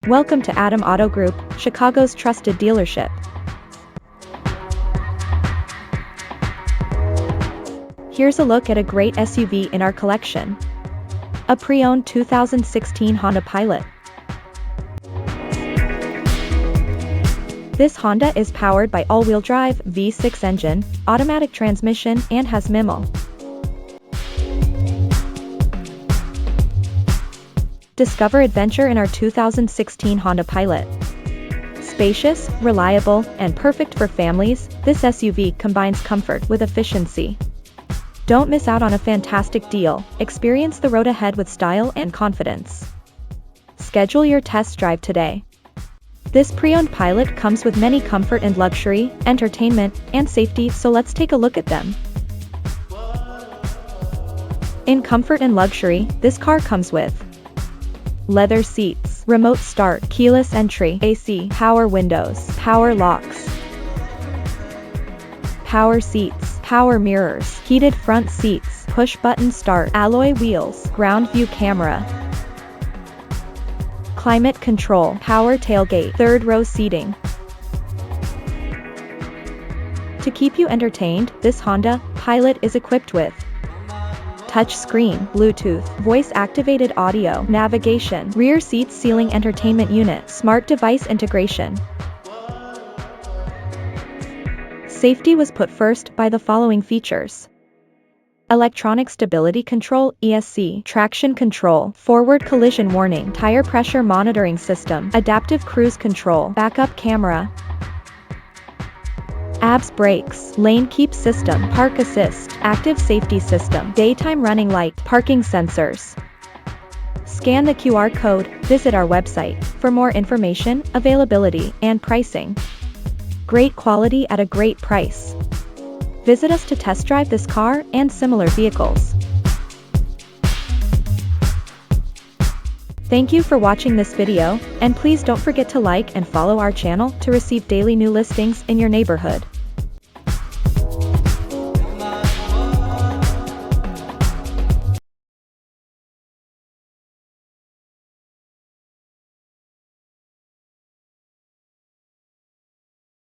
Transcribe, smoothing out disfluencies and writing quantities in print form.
Welcome to Adam Auto Group, Chicago's trusted dealership. Here's a look at a great SUV in our collection. A pre-owned 2016 Honda Pilot. This Honda is powered by all-wheel drive V6 engine, automatic transmission, and has MIMO. Discover adventure in our 2016 Honda Pilot. Spacious, reliable, and perfect for families, this SUV combines comfort with efficiency. Don't miss out on a fantastic deal. Experience the road ahead with style and confidence. Schedule your test drive today. This pre-owned Pilot comes with many comfort and luxury, entertainment, and safety, so let's take a look at them. In comfort and luxury, this car comes with leather seats, remote start, keyless entry, AC, power windows, power locks, power seats, power mirrors, heated front seats, push-button start, alloy wheels, ground view camera, climate control, power tailgate, third row seating. To keep you entertained, this Honda Pilot is equipped with touchscreen, Bluetooth, voice-activated audio, navigation, rear seat ceiling entertainment unit, smart device integration. Safety was put first by the following features: electronic stability control, ESC, traction control, forward collision warning, tire pressure monitoring system, adaptive cruise control, backup camera, ABS brakes, lane keep system, park assist, active safety system, daytime running light, parking sensors. Scan the QR code, visit our website for more information, availability, and pricing. Great quality at a great price. Visit us to test drive this car and similar vehicles. Thank you for watching this video, and please don't forget to like and follow our channel to receive daily new listings in your neighborhood.